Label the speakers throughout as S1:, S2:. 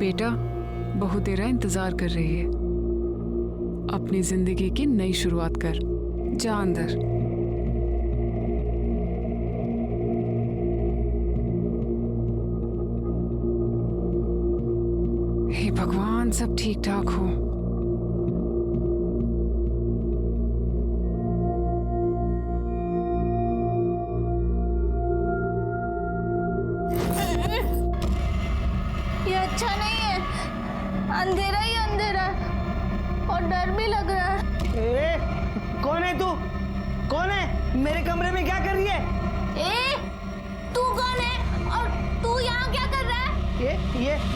S1: बेटा, बहू तेरा इंतजार कर रही है। अपनी जिंदगी की नई शुरुआत कर। जा अंदर। हे भगवान, सब ठीक ठाक हो।
S2: ये अच्छा नहीं है, अंधेरा ही अंधेरा और डर भी लग रहा है।
S3: कौन है तू? कौन है? मेरे कमरे में क्या कर रही है?
S2: तू कौन है और तू यहाँ क्या कर रहा है?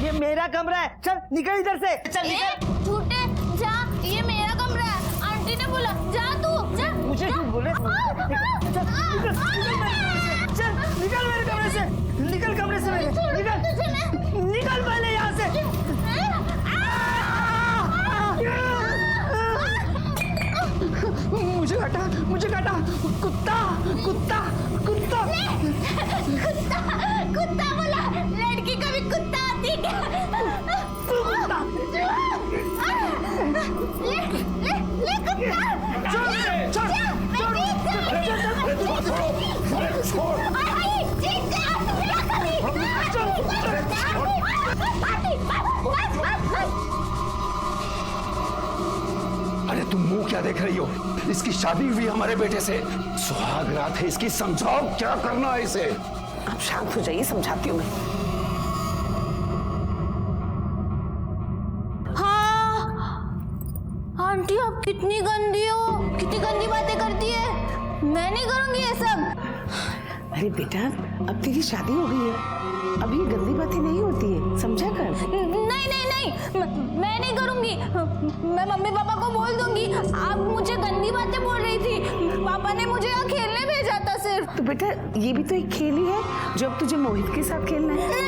S3: ये मेरा कमरा है। चल निकल इधर से। चल निकल।
S2: झूठे, जा, ये मेरा कमरा है। आंटी ने बोला जा, तू जा।
S3: मुझे क्यों बोले? चल निकल मेरे कमरे से। निकल कमरे से मेरे। निकल निकल पहले यहाँ से। मुझे काटा कुत्ता कुत्ता कुत्ता
S2: कुत्ता कुत्ता बोला, लड़की कभी कुत्ता आती है क्या?
S3: कुत्ता
S2: ले कुत्ता।
S4: अरे तुम मुंह क्या देख रही हो? इसकी शादी हुई हमारे बेटे से, सुहाग रात है इसकी। समझाओ क्या करना है इसे।
S5: आप शांत हो जाइए, समझाती हूँ मैं।
S2: हाँ आंटी, आप कितनी गंदी हो, कितनी गंदी बातें करती है। मैं नहीं करूंगी ये सब।
S5: अरे बेटा, अब तेरी शादी हो गई है, अब ये गंदी बातें नहीं होती है, समझा कर।
S2: नहीं नहीं नहीं, मैं नहीं करूंगी। मैं मम्मी पापा को बोल दूंगी आप मुझे गंदी बातें बोल रही थी। पापा ने मुझे यहाँ खेलने भेजा था सिर्फ।
S5: तो बेटा, ये भी तो एक खेल ही है जो अब तुझे मोहित के साथ खेलना है।
S2: नहीं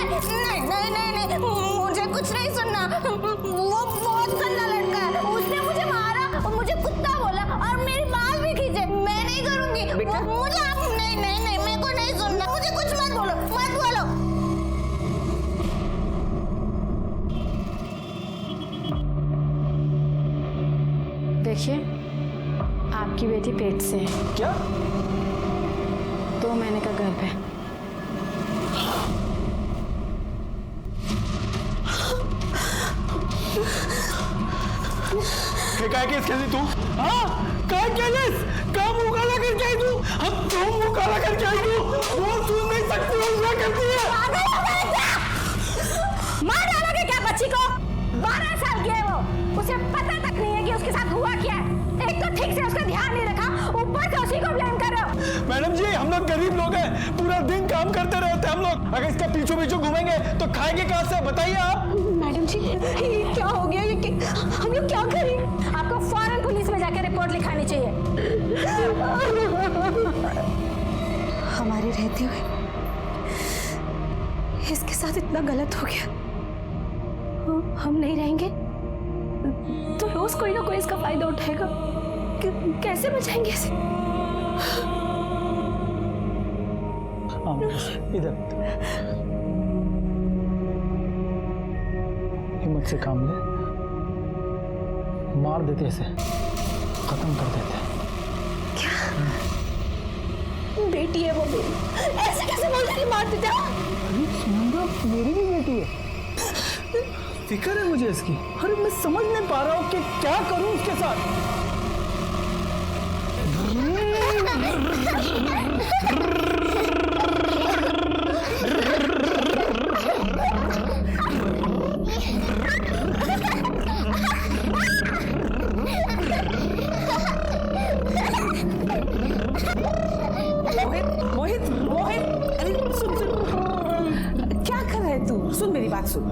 S2: नहीं नहीं नहीं, मुझे कुछ नहीं सुनना। वो बहुत गंदा लड़का है, उसने मुझे मारा और मुझे कुत्ता बोला और मेरी बाल भी खींचे। मैं नहीं करूंगी
S5: बेटा।
S2: मुझे आप नहीं नहीं नहीं, मेरे को नहीं सुनना। मुझे कुछ मत बोलो, मत बोलो।
S6: देखिए, आपकी बेटी पेट से है।
S3: क्या?
S6: 2 महीने का गर्भ है।
S4: क्या खेली तू? हाँ, क्या खेलिस? क्या मुंह काला करके आई तू? हम क्यों मुंह काला करके आई तू? वो सुन नहीं सकती, वो क्या करती है?
S6: मार डालोगे क्या बच्ची को? 12 साल की है वो, उसे पता तक नहीं है कि उसके साथ हुआ क्या है। एक तो ठीक से उसका ध्यान नहीं रखा, ऊपर से उसी को ब्लेम कर रहे हो।
S4: मैडम जी, हम लोग गरीब लोग हैं, पूरा दिन काम करते रहते हैं हम लोग। अगर इसका पीछे पीछे घूमेंगे तो खाएंगे कहाँ से? बताइए आप।
S6: मैडम जी, ये क्या हो गया? हम लोग क्या करें? आपको फौरन पुलिस में जाकर रिपोर्ट लिखानी चाहिए। हमारे रहते हुए इसके साथ इतना गलत हो गया। हम नहीं रहेंगे तो रोज कोई ना कोई इसका फायदा उठाएगा। कैसे बचाएंगे इसे?
S3: इधर हिम्मत से काम ले, मार देते इसे, खत्म कर देते।
S6: बेटी है वो मेरी, ऐसे कैसे बोल रही? मार देते हो?
S3: मेरी भी बेटी है, फिक्र है मुझे इसकी। अरे मैं समझ नहीं पा रहा हूँ कि क्या करूँ उसके साथ।
S5: मोहित मोहित, अरे सुन क्या कर रहा है तू? सुन मेरी बात सुन,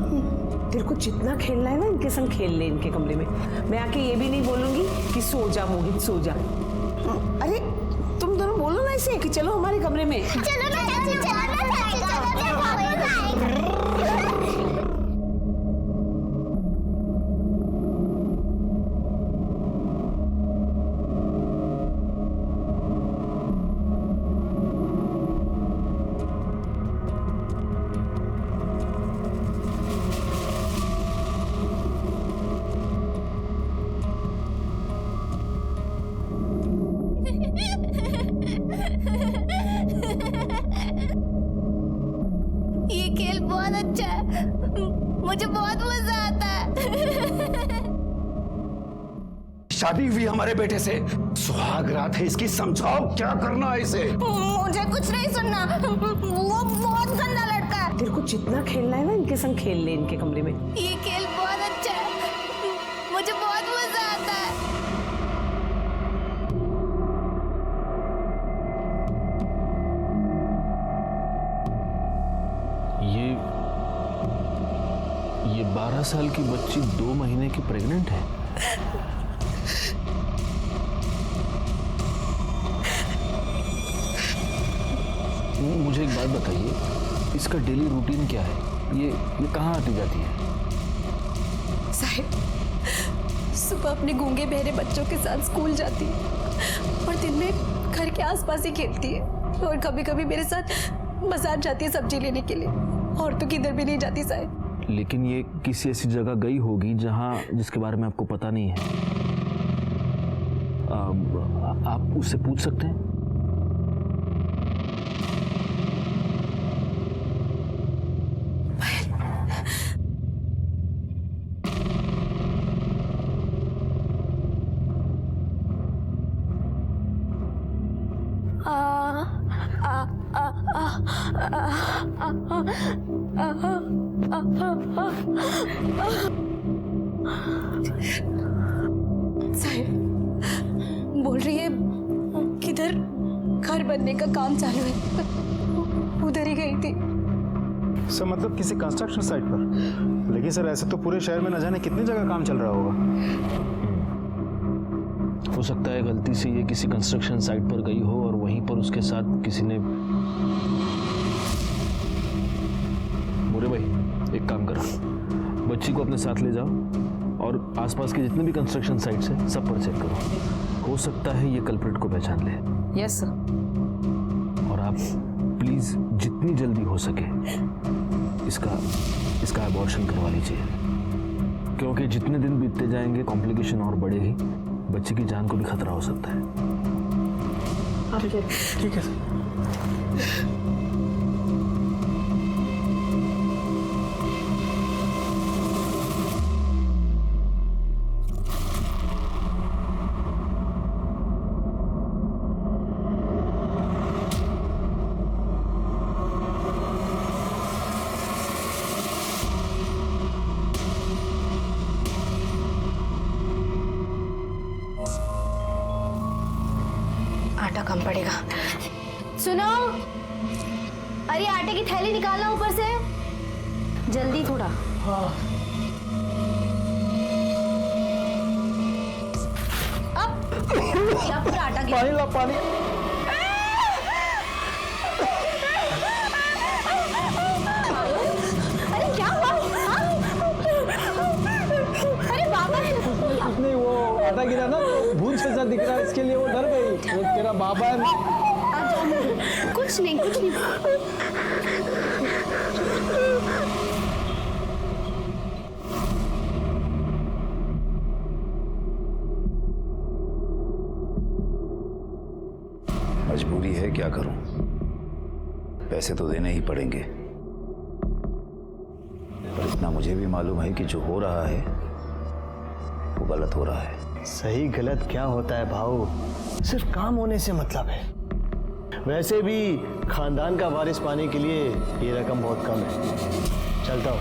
S5: तेरे को जितना खेलना है ना इनके संग खेल ले, इनके कमरे में। मैं आके ये भी नहीं बोलूंगी कि सो जा मोहित, सो जा। अरे तुम दोनों बोलो ना इसे कि चलो हमारे कमरे में।
S2: चलो ना चाची, चलो ना चाची, चलो ना। अच्छा है, मुझे बहुत मजा आता है।
S7: शादी हुई हमारे बेटे से, सुहाग रात है इसकी, समझाओ क्या करना है इसे।
S2: मुझे कुछ नहीं सुनना, वो बहुत गंदा लड़का है।
S5: तेरे को जितना खेलना है ना इनके संग खेल ले, इनके कमरे में।
S2: ये खेल बहुत अच्छा है, मुझे बहुत मजा आता है।
S8: ये 12 साल की बच्ची 2 महीने की प्रेग्नेंट है। मुझे एक बात बताइए, इसका डेली रूटीन क्या है? ये कहाँ आती जाती है?
S6: साहिब, सुबह अपने गूंगे बहरे बच्चों के साथ स्कूल जाती है और दिन में घर के आसपास ही खेलती है, और कभी कभी मेरे साथ बाजार जाती है सब्जी लेने के लिए, और तो किधर भी नहीं जाती साहिब।
S8: लेकिन ये किसी ऐसी जगह गई होगी जिसके बारे में आपको पता नहीं है। आप उससे पूछ सकते हैं।
S6: साहिब बोल रही है किधर घर बनने का काम चालू है, उधर ही गई थी।
S9: सर मतलब किसी कंस्ट्रक्शन साइट पर? लेकिन सर ऐसे तो पूरे शहर में न जाने कितनी जगह काम चल रहा होगा।
S8: हो सकता है गलती से ये किसी कंस्ट्रक्शन साइट पर गई हो और वहीं पर उसके साथ किसी ने। मोरे भाई, एक काम करो, बच्ची को अपने साथ ले जाओ और आसपास के जितने भी कंस्ट्रक्शन साइट्स हैं सब पर चेक करो। हो सकता है ये कल्प्रिट को पहचान ले।
S5: Yes sir.
S8: और आप प्लीज जितनी जल्दी हो सके इसका अबॉर्शन करवा लीजिए, क्योंकि जितने दिन बीतते जाएंगे कॉम्प्लिकेशन और बढ़ेगी, बच्चे की जान को भी खतरा हो सकता है।
S9: ठीक है सर।
S6: आटा कम पड़ेगा।
S2: सुनो, अरे आटे की थैली निकालना ऊपर से, जल्दी थोड़ा। अब पूरा आटा गिरा।
S3: पानी ला, पानी।
S2: अरे क्या हुआ? अरे बाबा,
S3: नहीं, वो आटा गिरा ना, भूत जैसा दिख रहा है, इसके लिए वो डर गई। वो तेरा बाबा है।
S2: कुछ नहीं, कुछ नहीं।
S7: मजबूरी है, क्या करूं, पैसे तो देने ही पड़ेंगे। पर इतना मुझे भी मालूम है कि जो हो रहा है वो गलत हो रहा है।
S10: सही गलत क्या होता है भाऊ, सिर्फ काम होने से मतलब है। वैसे भी खानदान का वारिस पाने के लिए ये रकम बहुत कम है। चलता हूँ।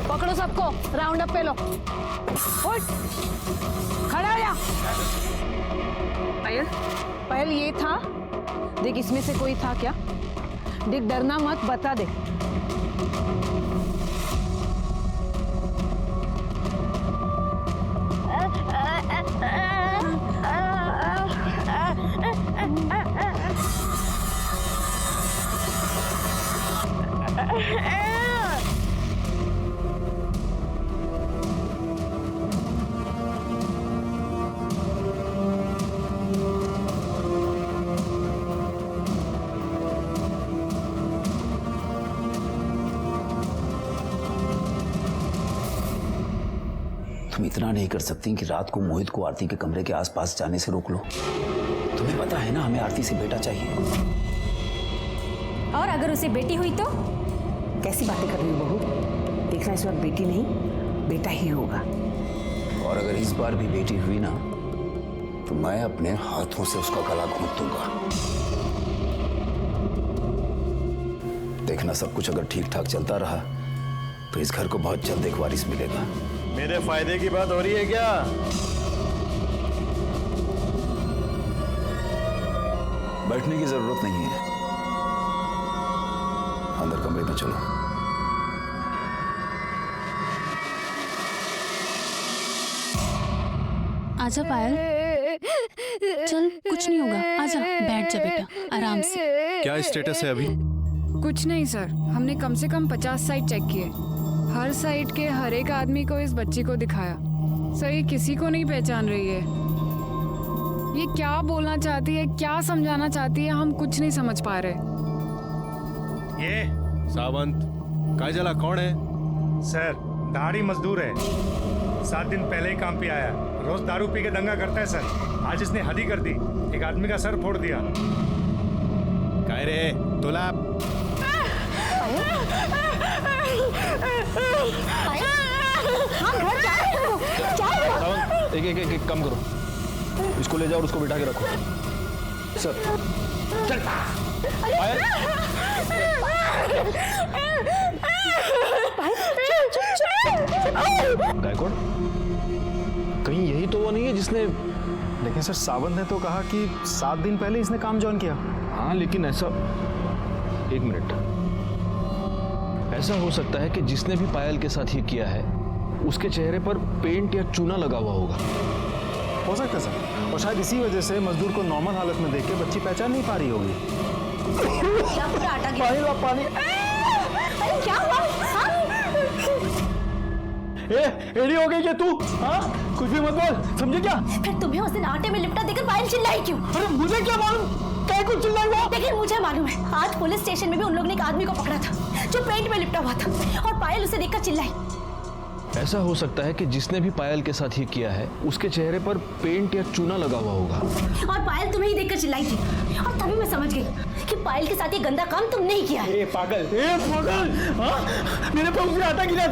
S2: पकड़ो सबको, राउंड अप पे लो। उठ, खड़ा हो जा।
S5: पायल ये था, देख इसमें से कोई था क्या? देख डरना मत, बता दे।
S7: तुम इतना नहीं कर सकती कि रात को मोहित को आरती के कमरे के आसपास जाने से रोक लो? तुम्हें पता है ना हमें आरती से बेटा चाहिए।
S2: और अगर उसे बेटी हुई तो?
S5: कैसी बातें कर रही हो बहू? देखना इस बार बेटी नहीं बेटा ही होगा।
S7: और अगर इस बार भी बेटी हुई ना तो मैं अपने हाथों से उसका गला घोंट दूंगा। देखना सब कुछ अगर ठीक ठाक चलता रहा तो इस घर को बहुत जल्द एक वारिस मिलेगा।
S10: मेरे फायदे की बात हो रही है क्या?
S7: बैठने की जरूरत नहीं है, अंदर कमरे में चलो।
S11: आजा पायल, चल कुछ नहीं होगा, आजा बैठ जा बेटा आराम से।
S9: क्या स्टेटस है अभी?
S1: कुछ नहीं सर, हमने कम से कम 50 साइट चेक किए। हर साइट के हर एक आदमी को इस बच्ची को दिखाया। सर ये किसी को नहीं पहचान रही है। ये क्या बोलना चाहती है, क्या समझाना चाहती है, हम कुछ नहीं समझ पा रहे।
S9: ये सावंत काजला कौन है?
S12: सर दाढ़ी मजदूर है, 7 दिन पहले ही काम पे आया। रोज दारू पी के दंगा करता है सर। आज इसने हद ही कर दी, एक आदमी का सर फोड़ दिया।
S9: काय रे तोला?
S8: सावंत एक काम करो, इसको ले जाओ और उसको बिठा के रखो। सर चल पायल। गायकवाड़ कहीं यही तो वो नहीं है जिसने?
S9: लेकिन सर सावंत ने तो कहा कि 7 दिन पहले इसने काम ज्वाइन किया।
S8: हाँ लेकिन ऐसा, एक मिनट, ऐसा हो सकता है कि जिसने भी पायल के साथ ये किया है उसके चेहरे पर पेंट या चूना लगा हुआ होगा।
S9: हो सकता है सर, और शायद इसी वजह से मजदूर को नॉर्मल हालत में देख के बच्ची पहचान नहीं पा रही होगी।
S2: क्या पूरा आटा गिरा?
S9: पानी
S2: अरे क्या हुआ?
S9: एड़ी हो गई क्या तू? हाँ कुछ भी मत बोल, समझे क्या?
S2: फिर तुम्हें उस दिन आटे में लिपटा देकर पायल चिल्लाई क्यों?
S9: अरे मुझे क्या मालूम क्या कुछ चिल्लाई हुआ?
S2: लेकिन मुझे मालूम है, आज पुलिस स्टेशन में भी उन लोगों ने एक आदमी को पकड़ा था जो पेंट में लिपटा हुआ था और पायल उसे देखकर चिल्लाई।
S8: ऐसा हो सकता है कि जिसने भी पायल के साथ ये किया है उसके चेहरे पर पेंट या चूना लगा हुआ होगा।
S2: और पायल तुम्हें ही देखकर चिल्लाई थी और तभी मैं समझ गई कि पायल के साथ ये गंदा काम तुमने ही किया है।
S3: ए पागल, हाँ? मेरे पे उसने आटा गिरा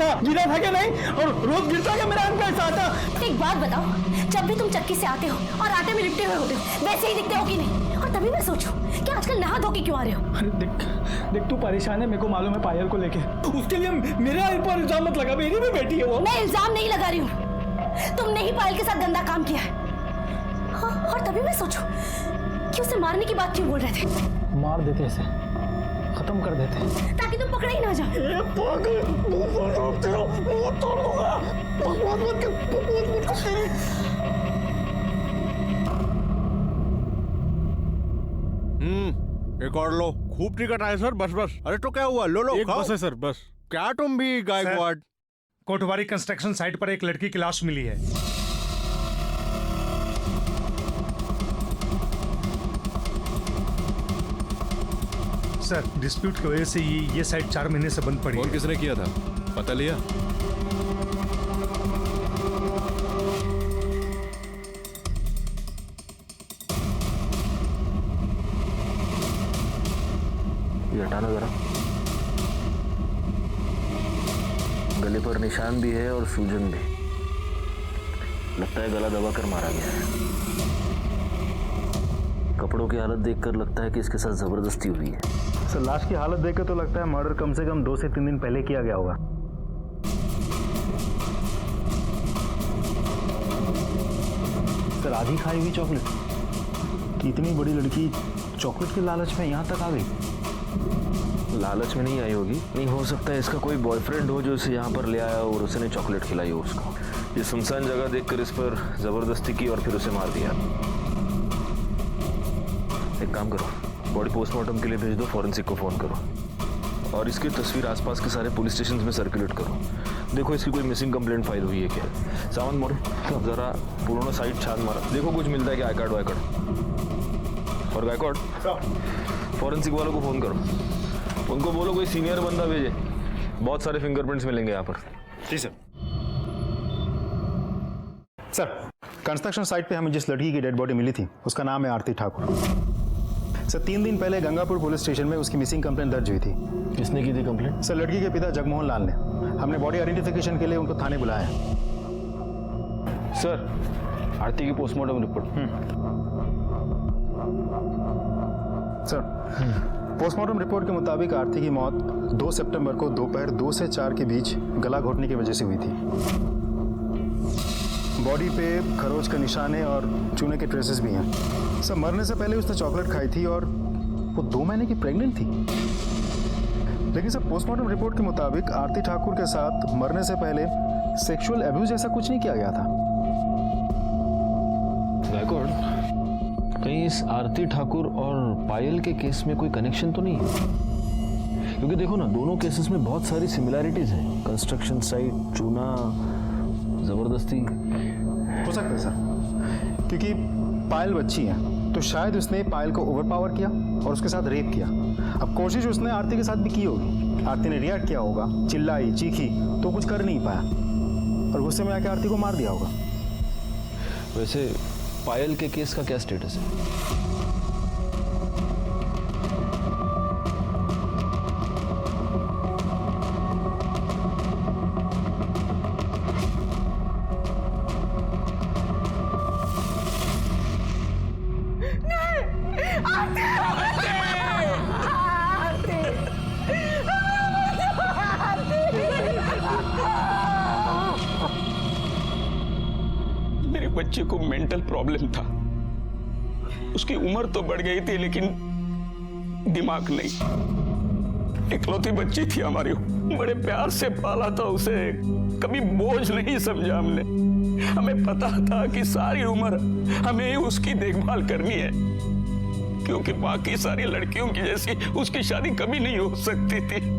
S3: था क्या नहीं? और रोज गिरता क्या मेरा पैसा आटा?
S2: एक बात बताओ, जब भी तुम चक्की से आते हो और आटे में लिपटे हुए होते हो वैसे ही दिखते हो कि नहीं? और तभी मैं सोचूं कि आजकल नहा धो के क्यों आ रहे हो?
S3: अरे देख तू परेशान है, मेरे को मालूम है पायल को लेके। उसके लिए मेरे ऊपर इल्जाम मत लगा, मेरी भी बेटी है वो।
S2: मैं इल्जाम नहीं लगा रही हूँ, तुमने ही पायल के साथ गंदा काम किया है। हाँ, और तभी मैं सोचूं कि उसे मारने की बात क्यों बोल रहे थे?
S3: मार देते इसे, खत्म कर देते
S2: ताकि तुम पकड़े ही ना जाओ।
S9: एक और लो, खूब टिकट आए सर, बस। अरे तो क्या हुआ, लो एक बस है सर, बस। क्या तुम भी गायकवाड़?
S12: कोटवारी कंस्ट्रक्शन साइट पर एक लड़की की लाश मिली है। सर डिस्प्यूट की वजह से ये साइट 4 महीने से बंद पड़ी है।
S9: किसने किया था पता लिया?
S8: ये हटाना जरा। गले पर निशान भी है और सूजन भी, लगता है गला दबाकर मारा गया है। कपड़ों की हालत देखकर लगता है कि इसके साथ जबरदस्ती हुई है।
S9: सर लाश की हालत देखकर तो लगता है मर्डर कम से कम 2 से 3 दिन पहले किया गया होगा। सर आधी खाई हुई चॉकलेट कि इतनी बड़ी लड़की चॉकलेट के लालच में यहाँ तक आ गई?
S8: लालच में नहीं आई होगी, नहीं हो सकता है इसका कोई बॉयफ्रेंड हो जो इसे यहाँ पर ले आया और उसने चॉकलेट खिलाई हो उसको। ये सुनसान जगह देखकर इस पर जबरदस्ती की और फिर उसे मार दिया। एक काम करो, बॉडी पोस्टमार्टम के लिए भेज दो, फॉरेंसिक को फोन करो और इसकी तस्वीर आसपास के सारे पुलिस स्टेशन में सर्कुलेट करो। देखो इसकी कोई मिसिंग कंप्लेंट फाइल हुई है क्या। सावंत मोड़ जरा पूर्ण साइट छान मारा, देखो कुछ मिलता है क्या, आई कार्ड वाई कार्ड। और गायकवाड़ फॉरेंसिक वालों को फोन करो, उनको बोलो कोई सीनियर बंदा भेजे, बहुत सारे फिंगरप्रिंट्स मिलेंगे यहाँ पर।
S9: जी सर। सर, कंस्ट्रक्शन साइट पे हमें जिस लड़की की डेड बॉडी मिली थी उसका नाम है आरती ठाकुर। सर, 3 दिन पहले गंगापुर पुलिस स्टेशन में उसकी मिसिंग कंप्लेंट दर्ज हुई थी।
S8: किसने की थी कंप्लेंट?
S9: सर, लड़की के पिता जगमोहन लाल ने। हमने बॉडी आइडेंटिफिकेशन के लिए उनको थाने बुलाया है।
S8: सर, आरती की postmortem report.
S9: Sir, postmortem report के मुताबिक आरती की मौत 2 सितंबर को दोपहर 2 से 4 के बीच गला घोटने की वजह से हुई थी। बॉडी पे खरोच के निशाने और चूने के ट्रेसेस भी हैं। सर, मरने से पहले उसने चॉकलेट खाई थी और वो 2 महीने की प्रेग्नेंट थी। लेकिन सर, पोस्टमार्टम रिपोर्ट के मुताबिक आरती ठाकुर के साथ मरने से पहले सेक्सुअल एब्यूज जैसा कुछ नहीं किया गया था।
S8: रिकॉर्ड, कहीं इस आरती ठाकुर और पायल के केस में कोई कनेक्शन तो नहीं है? क्योंकि देखो ना, दोनों केसेस में बहुत सारी सिमिलैरिटीज हैं। कंस्ट्रक्शन साइट, चूना, जबरदस्ती।
S9: हो सकता है सर, क्योंकि पायल बच्ची है तो शायद उसने पायल को ओवरपावर किया और उसके साथ रेप किया। अब कोशिश उसने आरती के साथ भी की होगी। आरती ने रिएक्ट किया होगा, चिल्लाई, चीखी तो कुछ कर नहीं पाया और गुस्से में आके आरती को मार दिया होगा।
S8: वैसे पायल के केस का क्या स्टेटस है?
S13: मेरे बच्चे को मेंटल प्रॉब्लम था। उसकी उम्र तो बढ़ गई थी लेकिन दिमाग नहीं। इकलौती बच्ची थी हमारी, बड़े प्यार से पाला था उसे, कभी बोझ नहीं समझा हमने। हमें पता था कि सारी उम्र हमें उसकी देखभाल करनी है, क्योंकि बाकी सारी लड़कियों की जैसी उसकी शादी कभी नहीं हो सकती थी।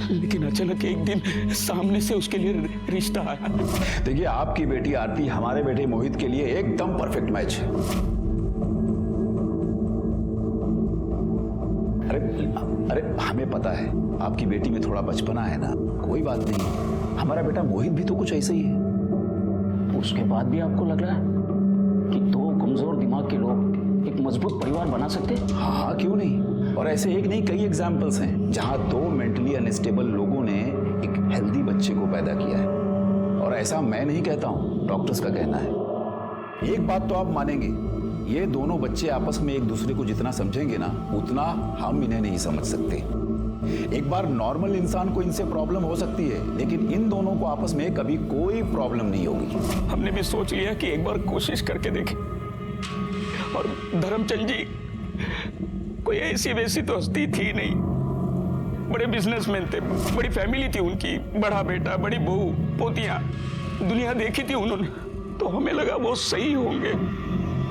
S13: लेकिन अचानक एक दिन सामने से उसके लिए रिश्ता आया।
S7: देखिए, आपकी बेटी आरती हमारे बेटे मोहित के लिए एकदम परफेक्ट मैच है। अरे हमें पता है आपकी बेटी में थोड़ा बचपना है ना, कोई बात नहीं। हमारा बेटा मोहित भी तो कुछ ऐसे ही है।
S14: उसके बाद भी आपको लग रहा है कि 2 कमजोर दिमाग के लोग एक मजबूत परिवार बना सकते हैं?
S7: हाँ, क्यों नहीं। और ऐसे एक नहीं, कई एग्जाम्पल्स हैं जहां 2 मेंटली अनस्टेबल लोगों ने एक हेल्दी बच्चे को पैदा किया है। और ऐसा मैं नहीं कहता हूं, डॉक्टर्स का कहना है। एक बात तो आप मानेंगे, ये दोनों बच्चे आपस में एक दूसरे को जितना समझेंगे ना, उतना हम इन्हें नहीं समझ सकते। एक बार नॉर्मल इंसान को इनसे प्रॉब्लम हो सकती है, लेकिन इन दोनों को आपस में कभी कोई प्रॉब्लम नहीं होगी।
S13: हमने भी सोच लिया कि एक बार कोशिश करके देखें। और धर्मचंद जी कोई ऐसी वैसी तो हस्ती थी नहीं, बड़े बिजनेसमैन थे, बड़ी फैमिली थी उनकी, बड़ा बेटा, बड़ी बहू, पोतियां, दुनिया देखी थी उन्होंने। तो हमें लगा वो सही होंगे।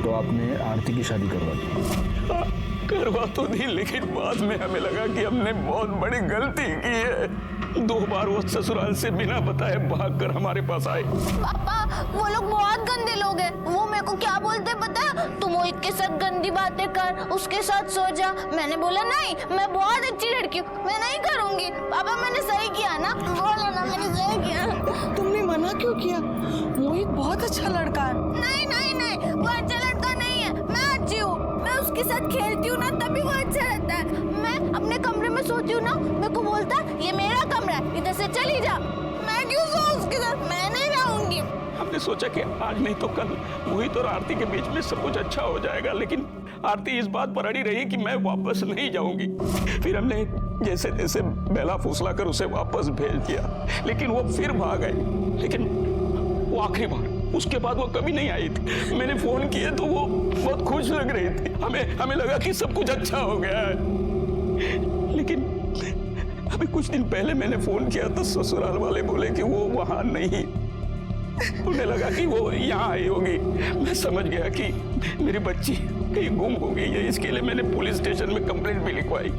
S8: तो आपने आरती की शादी करवा दी?
S13: करवा तो दी, लेकिन बाद में हमें लगा कि हमने बहुत बड़ी गलती की है। 2 बार वो ससुराल से बिना बताए भागकर हमारे पास आए।
S2: पापा, वो लोग बहुत गंदे लोग हैं। वो मेरे को क्या बोलते पता है? तुम मोहित के साथ गंदी बातें कर, उसके साथ सो जा। मैंने बोला नहीं, मैं बहुत अच्छी लड़की हूँ, मैं नहीं करूँगी। पापा, मैंने सही किया ना? बोलो ना, मैंने सही किया।
S5: तुमने मना क्यों किया? मोहित बहुत अच्छा लड़का है।
S2: नहीं नहीं नहीं, वो अच्छा लड़का नहीं है। मैं अच्छी हूँ, मैं उसके साथ खेलती हूँ ना, तभी वो अच्छा रहता है। मैं अपने कमरे में सोती हूँ ना, मेरे को बोलता ये मेरा कमरा है, इधर से चली जा। मैं क्यों सोऊं उसके साथ? मैं नहीं रहूंगी।
S13: हमने सोचा कि आज नहीं तो कल मोहित और आरती के बीच में सब कुछ अच्छा हो जाएगा, लेकिन आरती इस बात पर अड़ी रही कि मैं वापस नहीं जाऊंगी। फिर हमने जैसे तैसे बेला फुसला कर उसे वापस भेज दिया, लेकिन वो फिर भाग गए। लेकिन वो आखिरी बार, उसके बाद वो कभी नहीं आई थी। मैंने फोन किए तो वो बहुत खुश लग रही थी। हमें लगा कि सब कुछ अच्छा हो गया है। लेकिन अभी कुछ दिन पहले मैंने फोन किया तो ससुराल वाले बोले कि वो वहां नहीं। उन्हें लगा कि वो यहाँ आई होगी। मैं समझ गया कि मेरी बच्ची कहीं गुम हो गई है। इसके लिए मैंने पुलिस स्टेशन में कंप्लेंट भी लिखवाई।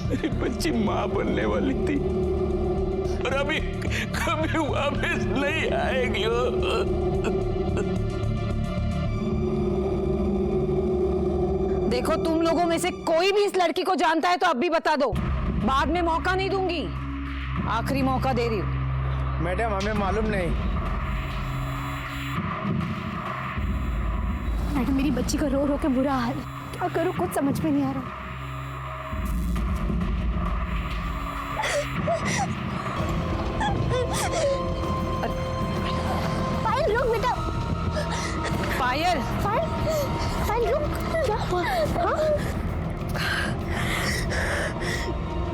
S13: मेरी बच्ची माँ बनने वाली थी और अभी कभी वापस नहीं आएगी।
S5: देखो, तुम लोगों में से कोई भी इस लड़की को जानता है तो अब भी बता दो, बाद में मौका नहीं दूंगी। आखिरी मौका दे रही हूँ।
S3: मैडम, हमें मालूम नहीं।
S6: मैडम मेरी बच्ची का रो रो के बुरा हाल, क्या करूँ कुछ समझ में नहीं आ रहा।
S2: पायल रुक बेटा।
S5: पायल
S2: पायल रुक, क्या हुआ? हाँ?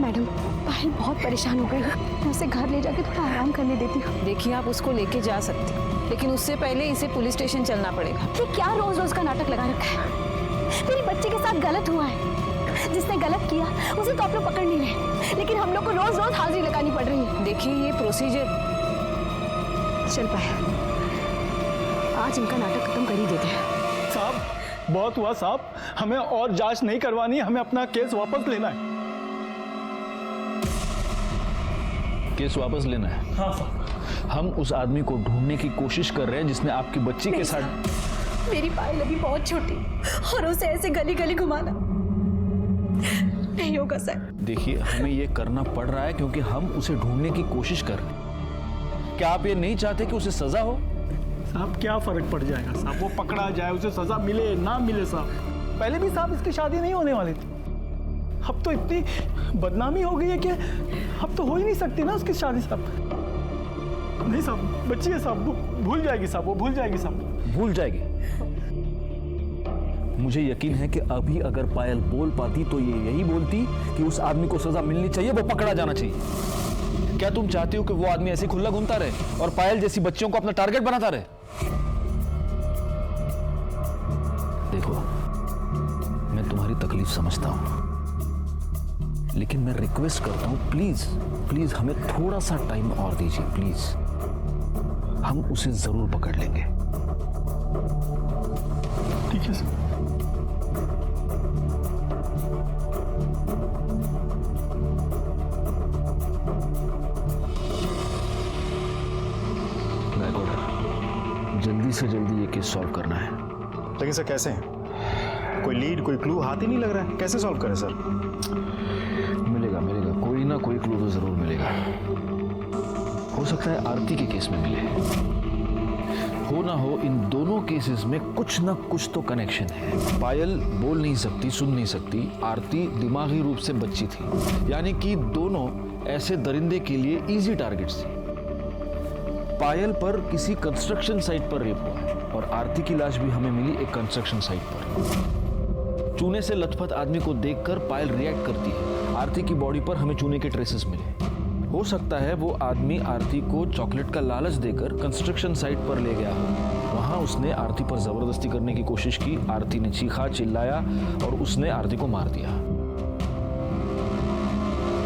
S6: मैडम पायल बहुत परेशान हो गई है, मैं उसे घर ले जाके थोड़ा आराम करने देती हूँ।
S5: देखिए आप उसको लेके जा सकती, लेकिन उससे पहले इसे पुलिस स्टेशन चलना पड़ेगा।
S6: ये क्या रोज रोज का नाटक लगा रखा है? मेरी बच्ची के साथ गलत हुआ है, जिसने गलत किया उसे तो आप लोग पकड़ नहीं रहे, लेकिन हम लोग को रोज रोज हाजिरी लगानी पड़ रही है।
S5: देखिए ये प्रोसीजर।
S6: चल पाए, आज इनका नाटक खत्म कर ही देते हैं।
S3: साहब बहुत हुआ साहब, हमें और जांच नहीं करवानी है, हमें अपना केस वापस लेना है।
S8: केस वापस लेना है?
S3: हाँ साहब।
S8: हम उस आदमी को ढूंढने की कोशिश कर रहे हैं जिसने आपकी बच्ची के साथ।
S6: मेरी पायल अभी बहुत छोटी और उसे ऐसे गली गली घुमाना नहीं होगा सर।
S8: देखिए हमें ये करना पड़ रहा है क्योंकि हम उसे ढूंढने की कोशिश कर रहे हैं। क्या आप ये नहीं चाहते कि उसे सजा हो?
S3: साहब क्या फर्क पड़ जाएगा साहब, वो पकड़ा जाए, उसे सजा मिले ना मिले साहब। पहले भी साहब इसकी शादी नहीं होने वाली थी, अब तो इतनी बदनामी हो गई है कि अब तो हो ही नहीं सकती ना उसकी शादी साहब। नहीं साहब, बच्ची है साहब, भूल जाएगी साहब, वो भूल जाएगी साहब।
S8: भूल जाएगी? मुझे यकीन है कि अभी अगर पायल बोल पाती तो ये यही बोलती कि उस आदमी को सजा मिलनी चाहिए, वो पकड़ा जाना चाहिए। क्या तुम चाहती हो कि वो आदमी ऐसे खुला घूमता रहे और पायल जैसी बच्चियों को अपना टारगेट बनाता रहे? देखो मैं तुम्हारी तकलीफ समझता हूं, लेकिन मैं रिक्वेस्ट करता हूं प्लीज प्लीज हमें थोड़ा सा टाइम और दीजिए प्लीज। हम उसे जरूर पकड़ लेंगे।
S3: ठीक है सर।
S8: जल्दी से जल्दी ये केस सॉल्व करना है।
S9: लेकिन सर कैसे? कोई लीड, कोई क्लू हाथ ही नहीं लग रहा है, कैसे सॉल्व करें सर?
S8: मिलेगा मिलेगा, कोई ना कोई क्लू तो जरूर मिलेगा। हो सकता है आरती के केस में मिले, हो ना हो इन दोनों केसेस में कुछ ना कुछ तो कनेक्शन है। पायल बोल नहीं सकती, सुन नहीं सकती, आरती दिमागी रूप से बच्ची थी, यानी कि दोनों ऐसे दरिंदे के लिए इजी टारगेट्स थे। पायल पर किसी कंस्ट्रक्शन साइट पर रेप हुआ है और आरती की लाश भी हमें मिली एक कंस्ट्रक्शन साइट पर। चूने से लथपथ आदमी को देखकर पायल रिएक्ट करती है। आरती की बॉडी पर हमें चूने के ट्रेसेस मिले। हो सकता है वो आदमी आरती को चॉकलेट का लालच देकर कंस्ट्रक्शन साइट पर ले गया हो। वहां उसने आरती पर जबरदस्ती करने की कोशिश की, आरती ने चीखा, चिल्लाया और उसने आरती को मार दिया।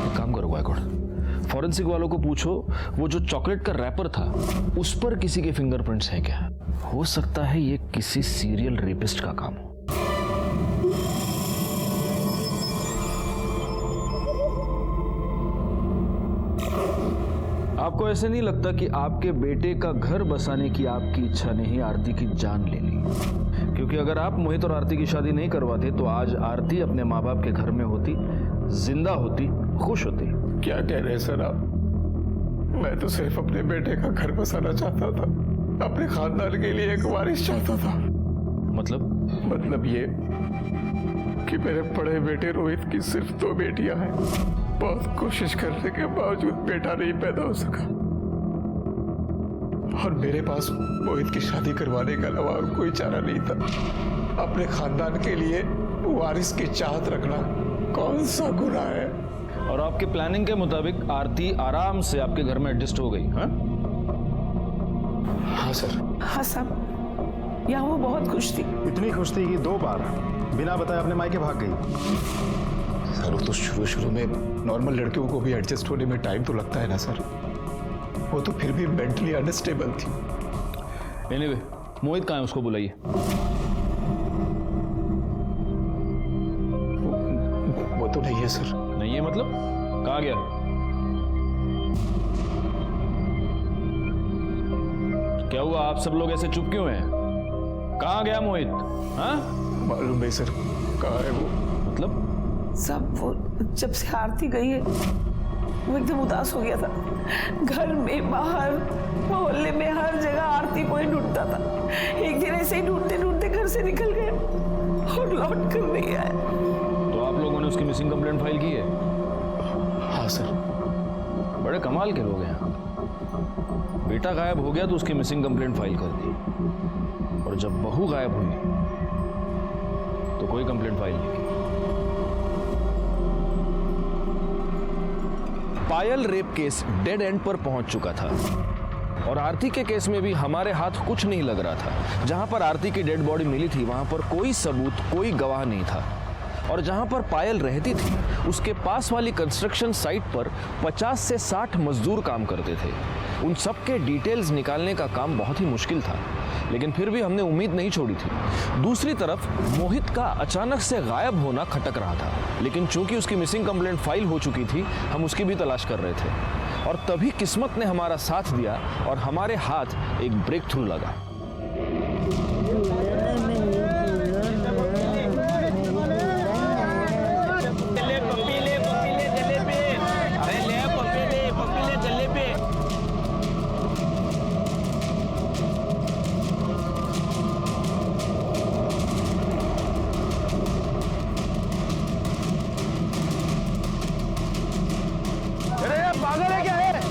S8: एक काम करो गायकवाड़, फॉरेंसिक वालों को पूछो वो जो चॉकलेट का रैपर था उस पर किसी के फिंगरप्रिंट्स हैं क्या? हो सकता है ये किसी सीरियल रेपिस्ट का काम हो। आपको ऐसे नहीं लगता कि आपके बेटे का घर बसाने की आपकी इच्छा ने ही आरती की जान ले ली? क्योंकि अगर आप मोहित और आरती की शादी नहीं करवाते तो आज आरती अपने माँ बाप के घर में होती, जिंदा होती, खुश होती।
S13: क्या कह रहे हैं सर आप? मैं तो सिर्फ अपने बेटे का घर बसाना चाहता था, अपने खानदान के लिए एक वारिस चाहता था।
S8: मतलब
S13: ये कि मेरे बड़े बेटे रोहित की सिर्फ 2 बेटियां हैं। बहुत कोशिश करने के बावजूद बेटा नहीं पैदा हो सका और मेरे पास मोहित की शादी करवाने के अलावा और कोई चारा नहीं था। अपने खानदान के लिए वारिस की चाहत रखना कौन सा गुनाह है?
S8: और आपके प्लानिंग के मुताबिक आरती आराम से आपके घर में एडजस्ट हो गई?
S13: हाँ सर।
S5: हाँ साहब, यहाँ वो बहुत खुश थी,
S9: इतनी खुश थी कि 2 बार बिना बताए अपने मायके भाग गई।
S7: सर वो तो शुरू में नॉर्मल लड़कियों को भी एडजस्ट होने में टाइम तो लगता है ना सर, वो तो फिर भी मेंटली अनस्टेबल थी।
S8: एनीवे, मोहित कहाँ है? उसको बुलाइए।
S7: वो तो नहीं है सर।
S8: नहीं है मतलब? कहाँ गया? क्या हुआ, आप सब लोग ऐसे चुप क्यों हैं? कहाँ गया मोहित? हाँ
S7: मालूम नहीं सर, कहाँ है वो?
S8: मतलब
S5: सब वो जब से आरती गई है वो एकदम उदास हो गया था। घर में, बाहर, मोहल्ले में, हर जगह आरती को ही ढूंढता था। एक दिन ऐसे ही ढूंढते ढूंढते घर घर से निकल गया और लौट कर नहीं आया।
S8: तो आप लोगों ने उसकी मिसिंग कंप्लेंट फाइल की है?
S7: हाँ सर।
S8: बड़े कमाल के लोग हैं। बेटा गायब हो गया तो उसकी मिसिंग कंप्लेंट फाइल कर दी, और जब बहू गायब हुई तो कोई कंप्लेंट फाइल नहीं की। पायल रेप केस डेड एंड पर पहुंच चुका था, और आरती के केस में भी हमारे हाथ कुछ नहीं लग रहा था। जहां पर आरती की डेड बॉडी मिली थी वहां पर कोई सबूत, कोई गवाह नहीं था, और जहां पर पायल रहती थी उसके पास वाली कंस्ट्रक्शन साइट पर 50 से 60 मजदूर काम करते थे। उन सब के डिटेल्स निकालने का काम बहुत ही मुश्किल था, लेकिन फिर भी हमने उम्मीद नहीं छोड़ी थी। दूसरी तरफ मोहित का अचानक से गायब होना खटक रहा था, लेकिन चूंकि उसकी मिसिंग कंप्लेंट फाइल हो चुकी थी, हम उसकी भी तलाश कर रहे थे, और तभी किस्मत ने हमारा साथ दिया और हमारे हाथ एक ब्रेक थ्रू लगा।
S4: पागल है क्या है?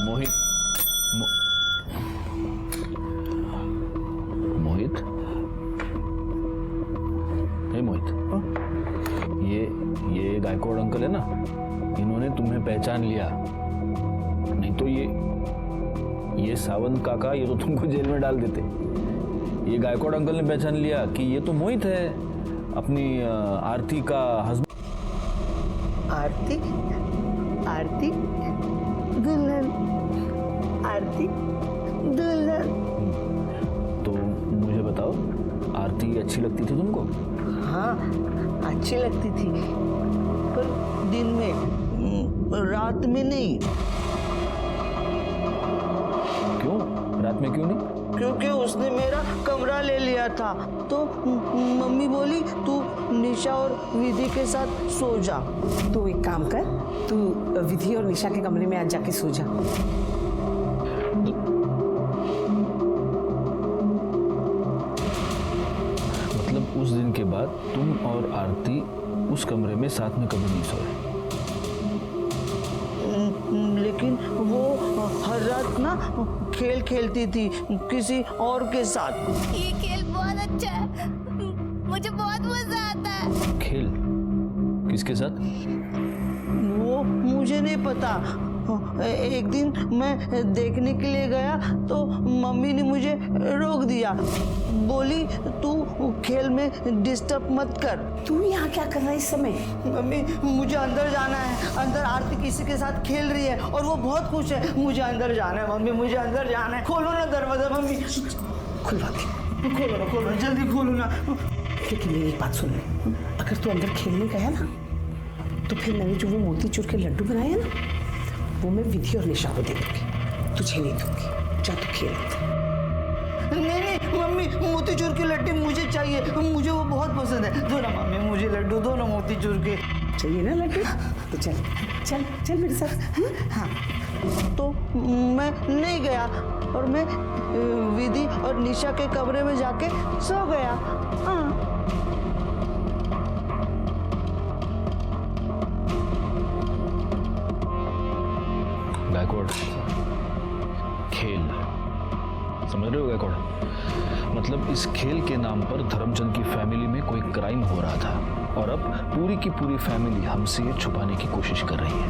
S8: मोहित, मोहित, हे मोहित, ये गायकवाड़ अंकल है ना, इन्होंने तुम्हें पहचान लिया। नहीं तो ये सावंत काका, ये तो तुमको जेल में डाल देते। ये गायकवाड़ अंकल ने पहचान लिया कि ये तो मोहित है, अपनी आरती का हस्बैंड।
S5: आरती, आरती दुल्हन, आरती दुल्हन।
S8: तो मुझे बताओ, आरती अच्छी लगती थी तुमको?
S15: हाँ, अच्छी लगती थी, पर दिन में, रात में नहीं।
S8: क्यों? रात में क्यों नहीं?
S15: क्योंकि उसने मेरा कमरा ले लिया था, तो मम्मी बोली तू निशा और विधि के साथ सो जा।
S5: तू एक काम कर, तू विधि और निशा के कमरे में आज जाके सो जा।
S8: मतलब उस दिन के बाद तुम और आरती उस कमरे में साथ में कभी नहीं सोए?
S15: लेकिन वो हर रात ना खेल खेलती थी किसी और के साथ।
S2: ये खेल बहुत अच्छा है, मुझे बहुत मजा आता है।
S8: खेल? किसके साथ?
S15: वो मुझे नहीं पता। एक दिन मैं देखने के लिए गया तो मम्मी ने मुझे रोक दिया, बोली तू खेल में डिस्टर्ब मत कर।
S5: तू यहाँ क्या कर रहा है इस समय?
S15: मम्मी मुझे अंदर जाना है, अंदर आरती किसी के साथ खेल रही है और वो बहुत खुश है। मुझे अंदर जाना है मम्मी, मुझे अंदर जाना है। खोलो ना दरवाजा मम्मी।
S5: खुलवा दे।
S15: खोलो ना, जल्दी खोलो ना।
S5: लेकिन मेरी एक बात सुन ले, अगर तू अंदर खेलने गया ना तो फिर मैंने जो वो मोतीचूर के लड्डू बनाए हैं ना, वो मैं विधि और निशा को दे दूंगी, तुझे नहीं दूंगी। जा तू खेल।
S15: नहीं मम्मी, मोतीचूर के लड्डू मुझे चाहिए, मुझे वो बहुत पसंद है। दो ना मम्मी, मुझे लड्डू दो ना मोतीचूर के।
S5: चाहिए ना लड्डू? तो चल चल चल मेरे साथ।
S15: हाँ, तो मैं नहीं गया और मैं विधि और निशा के कमरे में जाके सो गया। हाँ।
S8: गायकवाड़, खेल, समझ रहे हो गायकवाड़? मतलब इस खेल के नाम पर धर्मचंद की फैमिली में कोई क्राइम हो रहा था, और अब पूरी की पूरी फैमिली हमसे ये छुपाने की कोशिश कर रही है।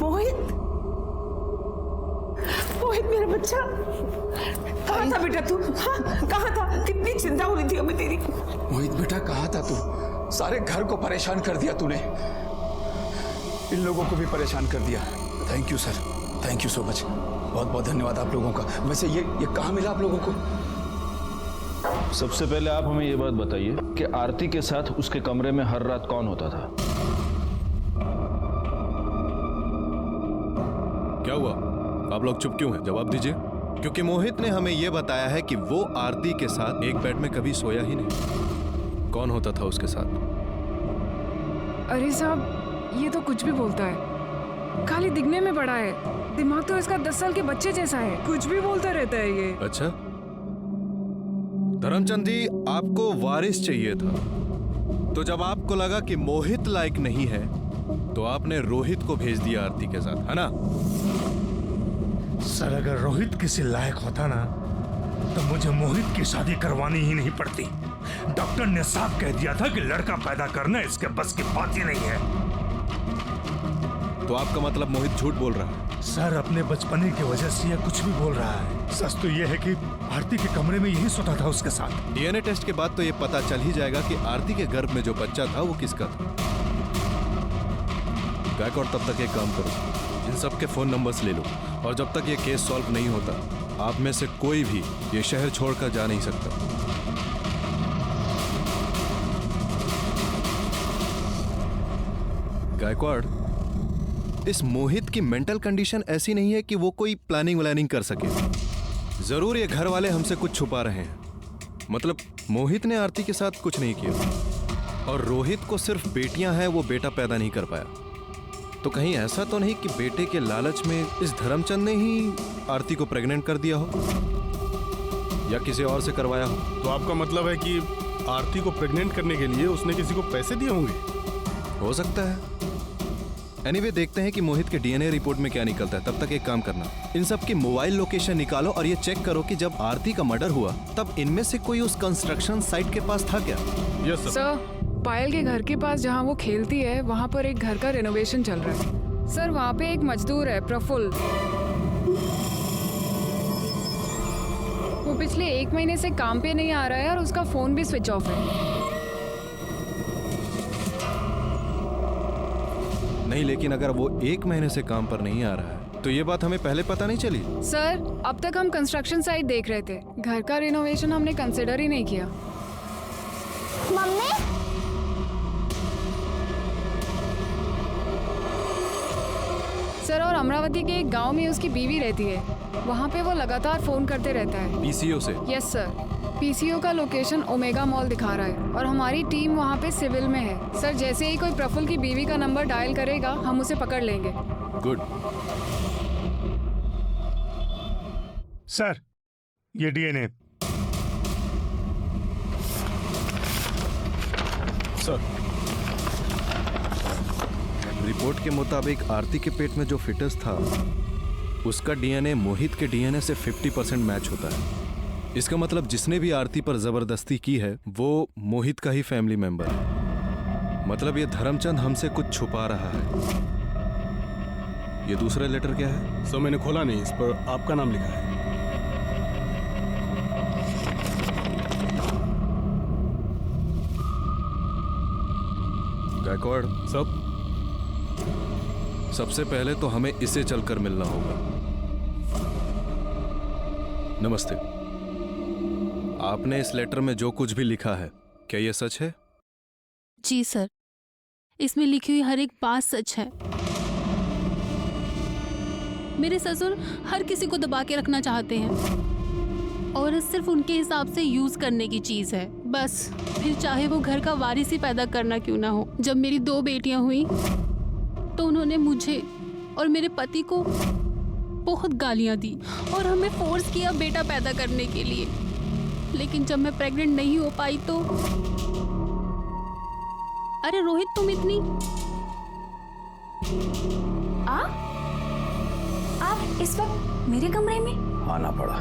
S5: मोहित, मोहित मेरा बच्चा, कहाँ था बेटा तू? हाँ, कहाँ था? कितनी चिंता हो रही थी हमें तेरी।
S7: मोहित बेटा, कहाँ था तू? सारे घर को परेशान कर दिया तूने, इन लोगों को भी परेशान कर दिया। Thank you sir, thank you so much, बहुत बहुत धन्यवाद आप लोगों का। वैसे ये कहाँ मिला आप लोगों को?
S8: सबसे पहले आप हमें ये बात बताइए कि आरती के साथ उसके कमरे में हर रात कौन होता था?
S16: क्या हुआ? आप लोग चुप क्यों हैं? जवाब दीजिए। क्योंकि मोहित ने हमें यह बताया है कि वो आरती के साथ एक बेड में कभी सोया ही नहीं। कौन होता था उसके साथ?
S1: अरे साहब, ये तो कुछ भी बोलता है, खाली दिखने में बड़ा है, दिमाग तो इसका 10 साल के बच्चे जैसा है, कुछ भी बोलता रहता है ये।
S16: अच्छा, धर्मचंद जी, आपको वारिस चाहिए था, तो जब आपको लगा कि मोहित लायक नहीं है तो आपने रोहित को भेज दिया आरती के साथ, है ना?
S12: सर, अगर रोहित किसी लायक होता ना तो मुझे मोहित की शादी करवानी ही नहीं पड़ती। डॉक्टर ने साफ कह दिया था कि लड़का पैदा करना इसके बस की बात ही नहीं है।
S16: तो आपका मतलब मोहित झूठ बोल रहा है?
S12: सर, अपने बचपने की वजह से यह कुछ भी बोल रहा है। सच तो यह है कि आरती के कमरे में यही सोता था उसके साथ।
S16: डीएनए टेस्ट के बाद तो यह पता चल ही जाएगा कि आरती के गर्भ में जो बच्चा था वो किसका था। गायकवाड़, तब तक एक काम करो, इन सब के फोन नंबर्स ले लो, और जब तक ये केस सॉल्व नहीं होता आप में से कोई भी ये शहर छोड़कर जा नहीं सकता। गायकवाड़, इस मोहित की मेंटल कंडीशन ऐसी नहीं है कि वो कोई प्लानिंग कर सके। जरूर ये घर वाले हमसे कुछ छुपा रहे हैं। मतलब मोहित ने आरती के साथ कुछ नहीं किया, और रोहित को सिर्फ बेटियां हैं, वो बेटा पैदा नहीं कर पाया। तो कहीं ऐसा तो नहीं कि बेटे के लालच में इस धर्मचंद ने ही आरती को प्रेग्नेंट कर दिया हो, या किसी और से करवाया हो?
S3: तो आपका मतलब है कि आरती को प्रेग्नेंट करने के लिए उसने किसी को पैसे दिए होंगे?
S16: हो सकता है। एनीवे, देखते हैं कि मोहित के डीएनए रिपोर्ट में क्या निकलता है। तब तक एक काम करना, इन सब की मोबाइल लोकेशन निकालो और ये चेक करो कि जब आरती का मर्डर हुआ तब इनमें से कोई उस कंस्ट्रक्शन साइट के पास था क्या?
S3: यस
S1: सर, पायल के घर के पास जहाँ वो खेलती है वहाँ पर एक घर का रेनोवेशन चल रहा है। सर, वहाँ पे एक मजदूर है, प्रफुल्ल, वो पिछले 1 महीने से काम पे नहीं आ रहा है और उसका फोन भी स्विच ऑफ है।
S16: नहीं, लेकिन अगर वो 1 महीने से काम पर नहीं आ रहा है तो ये बात हमें पहले पता नहीं चली।
S1: सर, अब तक हम कंस्ट्रक्शन साइट देख रहे थे, घर का रिनोवेशन हमने कंसिडर ही नहीं किया।
S2: मम्मी,
S1: सर, और अमरावती के एक गांव में उसकी बीवी रहती है, वहाँ पे वो लगातार फोन करते रहता है।
S16: पीसीओ से?
S1: यस सर, पीसीओ का लोकेशन ओमेगा मॉल दिखा रहा है और हमारी टीम वहाँ पे सिविल में है। सर, जैसे ही कोई प्रफुल्ल की बीवी का नंबर डायल करेगा हम उसे पकड़ लेंगे।
S16: गुड।
S12: सर, ये डीएनए।
S16: सर, रिपोर्ट के मुताबिक आरती के पेट में जो फिटस था उसका डीएनए मोहित के डीएनए से 50% मैच होता है। इसका मतलब जिसने भी आरती पर जबरदस्ती की है वो मोहित का ही फैमिली मेंबर है। मतलब ये धर्मचंद हमसे कुछ छुपा रहा है। ये दूसरा लेटर क्या है?
S3: सर, मैंने खोला नहीं, इस पर आपका नाम लिखा है।
S16: गायकवाड़, सबसे पहले तो हमें इसे चलकर मिलना होगा। नमस्ते। आपने इस लेटर में जो कुछ भी लिखा है क्या ये सच है?
S11: जी सर, इसमें लिखी हुई हर एक बात सच है। मेरे ससुर हर किसी को दबा के रखना चाहते हैं और सिर्फ उनके हिसाब से यूज करने की चीज है बस, फिर चाहे वो घर का वारिस ही पैदा करना क्यों ना हो। जब मेरी 2 बेटियां हुई तो उन्होंने मुझे और मेरे पति को बहुत गालियां दी और हमें फोर्स किया बेटा पैदा करने के लिए। लेकिन जब मैं प्रेग्नेंट नहीं हो पाई तो अरे रोहित, तुम इतनी
S6: आप इस वक्त मेरे कमरे में?
S7: आना पड़ा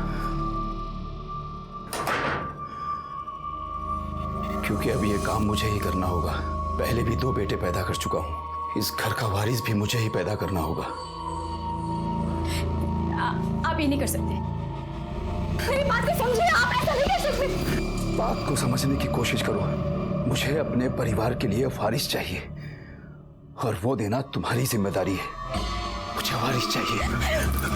S7: क्योंकि अब ये काम मुझे ही करना होगा। पहले भी 2 बेटे पैदा कर चुका हूँ, इस घर का वारिस भी मुझे ही पैदा करना होगा।
S6: आप ये नहीं कर सकते। मेरी बात को समझिए, आप ऐसा नहीं कर सकते।
S7: बात को समझने की कोशिश करो। मुझे अपने परिवार के लिए वारिस चाहिए और वो देना तुम्हारी जिम्मेदारी है। मुझे वारिस चाहिए।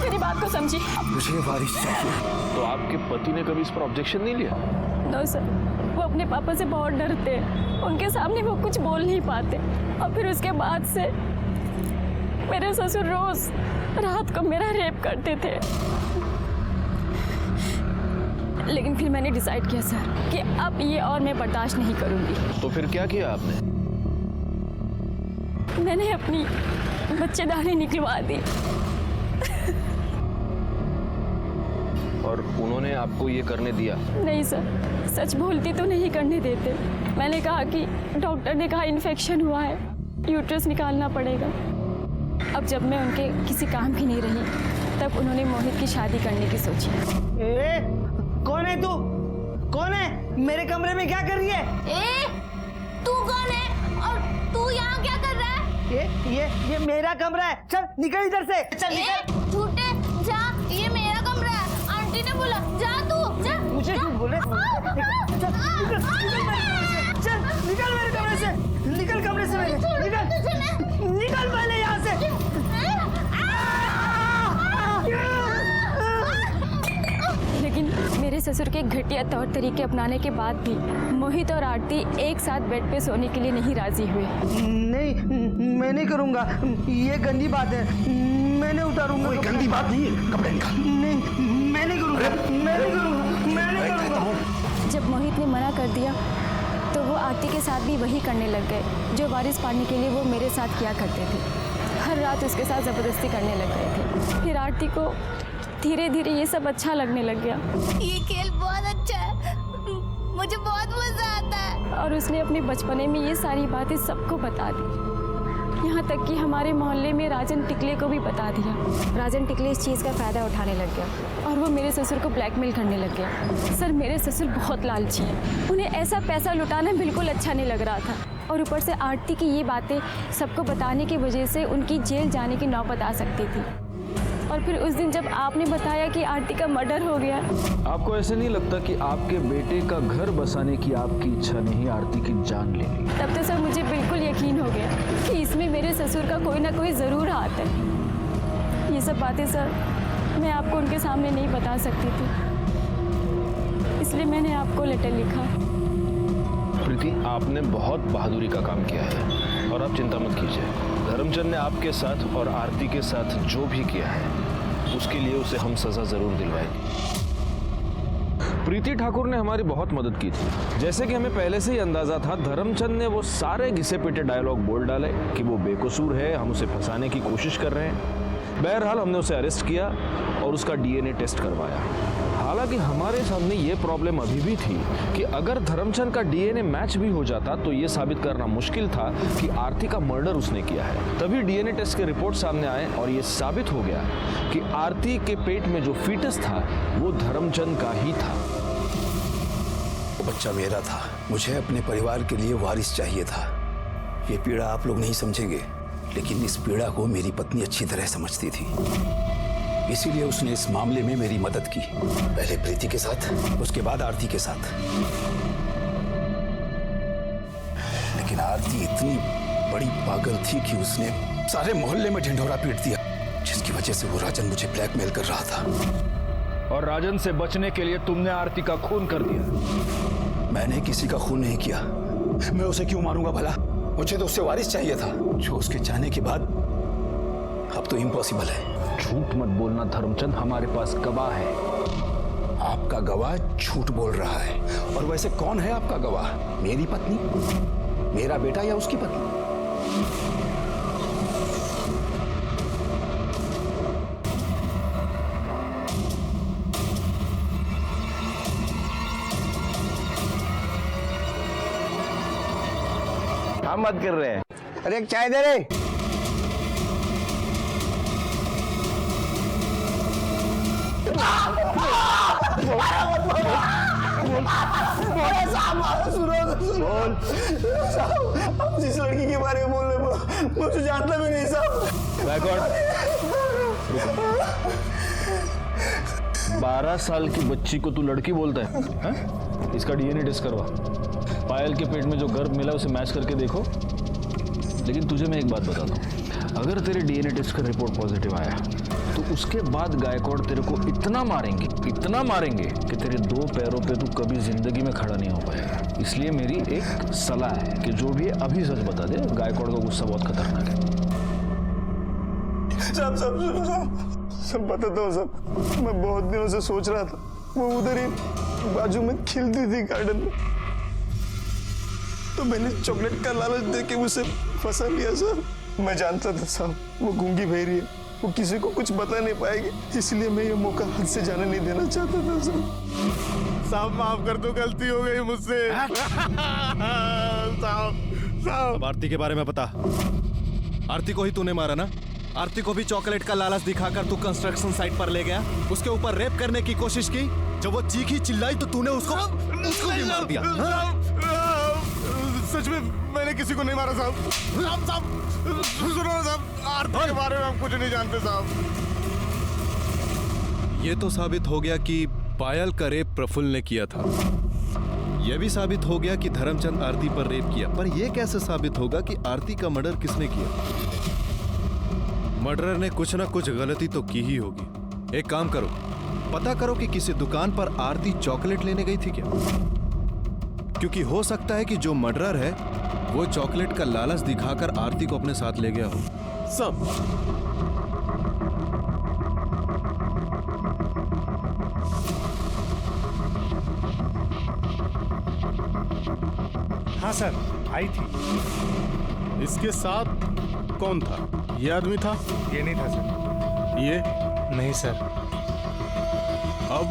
S6: मेरी बात को समझिए।
S7: मुझे वारिस चाहिए।
S8: तो आपके पति ने कभी इस पर ऑब्जेक्शन नहीं लिया?
S6: नो सर, वो अपने पापा से बहुत डरते हैं, उनके सामने वो कुछ बोल नहीं पाते। और फिर उसके बाद से मेरे ससुर रोज रात को मेरा रेप करते थे।
S17: लेकिन फिर मैंने डिसाइड किया सर कि अब ये और मैं बर्दाश्त नहीं करूंगी।
S8: तो फिर क्या किया आपने?
S17: मैंने अपनी बच्चेदानी निकलवा दी।
S8: और उन्होंने आपको ये करने दिया?
S17: नहीं सर, सच बोलती तो नहीं करने देते। मैंने कहा कि डॉक्टर ने कहा इन्फेक्शन हुआ है, यूट्रस निकालना पड़ेगा। अब जब मैं उनके किसी काम की नहीं रही तब उन्होंने मोहित की शादी करने की सोची।
S15: कौन है तू? कौन है? मेरे कमरे में क्या कर रही है?
S2: तू कौन है और तू यहाँ क्या कर रहा है?
S15: ये मेरा कमरा है। चल निकल इधर से। चल निकल।
S2: झूठे जा, ये मेरा कमरा है। आंटी ने बोला जा तू जा।
S15: मुझे क्यों बोले? चल निकल मेरे कमरे से। निकल कमरे से मेरे। निकल पहले यहाँ से।
S17: लेकिन मेरे ससुर के घटिया तौर तरीके अपनाने के बाद भी मोहित और आरती एक साथ बेड पे सोने के लिए नहीं राजी हुए।
S15: नहीं, मैं नहीं करूँगा। ये गंदी बात है। मैं नहीं उतारूंगा।
S12: कोई गंदी बात नहीं है, कपड़े निकाल।
S15: नहीं, मैं नहीं करूँगा। मैं नहीं करूँगा। मैं नहीं करूँगा।
S17: जब मोहित ने मना कर दिया तो वो आरती के साथ भी वही करने लग गए जो वारिस पाने के लिए वो मेरे साथ किया करते थे। हर रात उसके साथ ज़बरदस्ती करने लग गए थे। फिर आरती को धीरे धीरे ये सब अच्छा लगने लग गया।
S2: ये खेल बहुत अच्छा है, मुझे बहुत मजा आता है।
S17: और उसने अपने बचपने में ये सारी बातें सबको बता दी, यहाँ तक कि हमारे मोहल्ले में राजन टिकले को भी बता दिया। राजन टिकले इस चीज़ का फ़ायदा उठाने लग गया और वो मेरे ससुर को ब्लैकमेल करने लग गया। सर, मेरे ससुर बहुत लालची हैं। उन्हें ऐसा पैसा लुटाना बिल्कुल अच्छा नहीं लग रहा था और ऊपर से आरती की ये बातें सबको बताने की वजह से उनकी जेल जाने की नौबत आ सकती थी। और फिर उस दिन जब आपने बताया कि आरती का मर्डर हो गया।
S8: आपको ऐसे नहीं लगता कि आपके बेटे का घर बसाने की आपकी इच्छा ने ही आरती की जान ले ली?
S17: तब तो सर मुझे बिल्कुल यकीन हो गया कि इसमें मेरे ससुर का कोई ना कोई ज़रूर हाथ है। ये सब बातें सर मैं आपको उनके सामने नहीं बता सकती थी, इसलिए मैंने आपको लेटर लिखा।
S8: प्रीति, आपने बहुत बहादुरी का काम किया है और आप चिंता मत कीजिए। धर्मचंद ने आपके साथ और आरती के साथ जो भी किया है उसके लिए उसे हम सजा जरूर दिलवाएंगे। प्रीति ठाकुर ने हमारी बहुत मदद की थी। जैसे कि हमें पहले से ही अंदाजा था, धर्मचंद ने वो सारे घिसे पिटे डायलॉग बोल डाले कि वो बेकसूर है, हम उसे फंसाने की कोशिश कर रहे हैं। बहरहाल हमने उसे अरेस्ट किया और उसका डीएनए टेस्ट करवाया। हालांकि हमारे सामने ये प्रॉब्लम अभी भी थी कि अगर धर्मचंद का डीएनए मैच भी हो जाता तो ये साबित करना मुश्किल था कि आरती का मर्डर उसने किया है। तभी डीएनए टेस्ट के रिपोर्ट सामने आए और ये साबित हो गया कि आरती के पेट में जो फीटस था वो धर्मचंद का ही था।
S18: वो बच्चा मेरा था, मुझे अपने परिवार के लिए वारिस चाहिए था। ये पीड़ा आप लोग नहीं समझेंगे, लेकिन इस पीड़ा को मेरी पत्नी अच्छी तरह समझती थी, इसीलिए उसने इस मामले में मेरी मदद की। पहले प्रीति के साथ, उसके बाद आरती के साथ। लेकिन आरती इतनी बड़ी पागल थी कि उसने सारे मोहल्ले में ढिंढोरा पीट दिया, जिसकी वजह से वो राजन मुझे ब्लैकमेल कर रहा था।
S8: और राजन से बचने के लिए तुमने आरती का खून कर दिया।
S18: मैंने किसी का खून नहीं किया। मैं उसे क्यों मारूंगा भला? मुझे तो उससे वारिस चाहिए था, जो उसके जाने के बाद अब तो इम्पॉसिबल है।
S8: झूठ मत बोलना धर्मचंद, हमारे पास गवाह है।
S18: आपका गवाह झूठ बोल रहा है। और वैसे कौन है आपका गवाह? मेरी पत्नी, मेरा बेटा या उसकी पत्नी?
S10: हम मत कर रहे हैं। अरे एक चाय दे रे।
S4: आप जिस लड़की के बारे में बोल रहे हो मुझे जानता भी नहीं साहब।
S8: 12 साल की बच्ची को तू लड़की बोलता है, हा? इसका डीएनए टेस्ट करवा। पायल के पेट में जो गर्भ मिला उसे मैच करके देखो। लेकिन तुझे मैं एक बात बता दूं, अगर तेरे डीएनए टेस्ट का रिपोर्ट पॉजिटिव आया तो उसके बाद गायकवाड़ तेरे को इतना मारेंगे कि तेरे 2 पैरों पे तू कभी जिंदगी में खड़ा नहीं हो पाएगा। इसलिए मेरी एक सलाह है कि जो भी है अभी सच बता दे। गायकवाड़ का गुस्सा बहुत खतरनाक है।
S4: सब बताता हूँ सब। मैं बहुत दिनों से सोच रहा था वो उधर ही बाजू में खिलती थी गार्डन में, तो मैंने चॉकलेट का लालच देके उसे फंसा लिया साहब। मैं जानता था साहब वो गूंगी बहरी है, वो किसी को कुछ बता नहीं पाएगी, इसलिए मैं ये मौका हाथ से जाने नहीं देना चाहता था साहब।
S16: साहब माफ कर दो, गलती हो गई मुझसे। साहब आरती के बारे में बता। आरती को ही तूने मारा ना? आरती को भी चॉकलेट का लालच दिखाकर तू कंस्ट्रक्शन साइट पर ले गया, उसके ऊपर रेप करने की कोशिश की। जब वो चीखी चिल्लाई तो तूने उसको भी मार दिया।
S9: सच में मैंने किसी को नहीं मारा साहब। साहब सुनो ना साहब, आरती के बारे में हम कुछ नहीं जानते साहब।
S16: ये तो साबित हो गया कि पायल का रेप प्रफुल्ल ने किया था। यह भी साबित हो गया कि धर्मचंद आरती पर रेप किया, पर यह कैसे साबित होगा कि आरती का मर्डर किसने किया? मर्डरर ने कुछ ना कुछ गलती तो की ही होगी। एक काम करो, पता करो कि किसी दुकान पर आरती चॉकलेट लेने गई थी क्या, क्योंकि हो सकता है कि जो मर्डरर है वो चॉकलेट का लालच दिखाकर आरती को अपने साथ ले गया हो।
S9: सब
S19: हाँ सर, आई थी।
S9: इसके साथ कौन था? ये आदमी था?
S19: ये नहीं था सर।
S9: ये
S19: नहीं सर।
S9: अब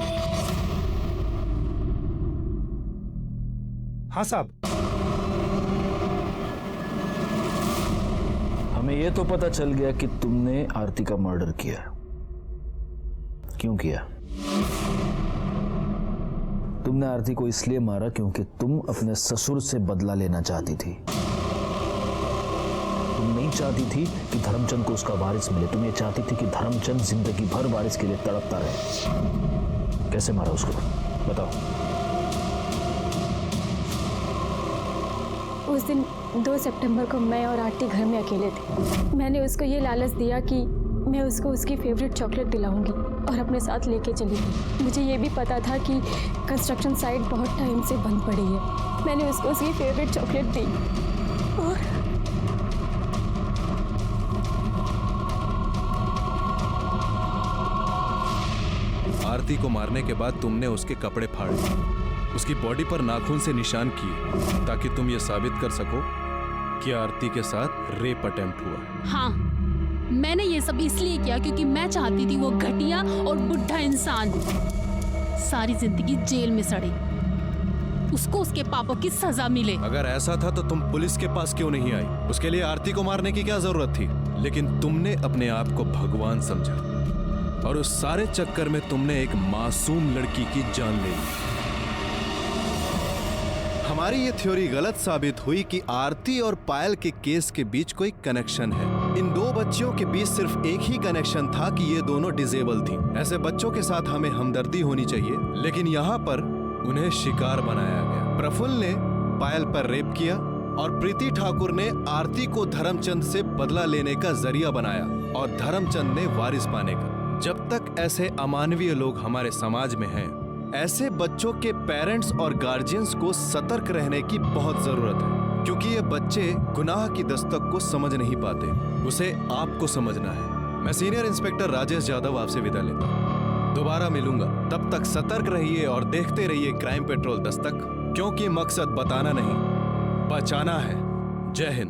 S19: हाँ साहब,
S8: हमें यह तो पता चल गया कि तुमने आरती का मर्डर किया। क्यों किया? तुमने आरती को इसलिए मारा क्योंकि तुम अपने ससुर से बदला लेना चाहती थी। तुम नहीं चाहती थी कि धर्मचंद को उसका वारिस मिले, तुम ये चाहती थी कि धर्मचंद जिंदगी भर वारिस के लिए तड़पता रहे। कैसे मारा उसको, बताओ।
S17: उस दिन 2 सितंबर को मैं और आरती घर में अकेले थे। मैंने उसको ये लालच दिया कि मैं उसको उसकी फेवरेट चॉकलेट दिलाऊंगी और अपने साथ लेके चली गई। मुझे ये भी पता था कि कंस्ट्रक्शन साइट बहुत टाइम से बंद पड़ी है। मैंने उसको उसकी फेवरेट चॉकलेट दी और
S16: आरती को मारने के बाद तुमने उसके कपड़े फाड़े, उसकी बॉडी पर नाखून से निशान किए, ताकि तुम ये साबित कर सको कि आरती के साथ रेप अटेम्प्ट हुआ।
S11: हाँ, मैंने ये सब इसलिए किया क्योंकि मैं चाहती थी वो घटिया और बुढ़ा इंसान सारी जिंदगी जेल में सड़े, उसको उसके पापों की सजा मिले।
S16: अगर ऐसा था तो तुम पुलिस के पास क्यों नहीं आई? उसके लिए आरती को मारने की क्या जरूरत थी? लेकिन तुमने अपने आप को भगवान समझा और उस सारे चक्कर में तुमने एक मासूम लड़की की जान ले ली। हमारी ये थ्योरी गलत साबित हुई कि आरती और पायल के केस के बीच कोई कनेक्शन है। इन दो बच्चियों के बीच सिर्फ एक ही कनेक्शन था कि ये दोनों डिसेबल थीं। ऐसे बच्चों के साथ हमें हमदर्दी होनी चाहिए, लेकिन यहाँ पर उन्हें शिकार बनाया गया। प्रफुल्ल ने पायल पर रेप किया और प्रीति ठाकुर ने आरती को धर्मचंद से बदला लेने का जरिया बनाया और धर्मचंद ने वारिस पाने का। जब तक ऐसे अमानवीय लोग हमारे समाज में हैं, ऐसे बच्चों के पेरेंट्स और गार्जियंस को सतर्क रहने की बहुत जरूरत है, क्योंकि ये बच्चे गुनाह की दस्तक को समझ नहीं पाते, उसे आपको समझना है। मैं सीनियर इंस्पेक्टर राजेश यादव आपसे विदा लेता हूं। दोबारा मिलूंगा, तब तक सतर्क रहिए और देखते रहिए क्राइम पेट्रोल दस्तक, क्योंकि मकसद बताना नहीं, बचाना है। जय हिंद।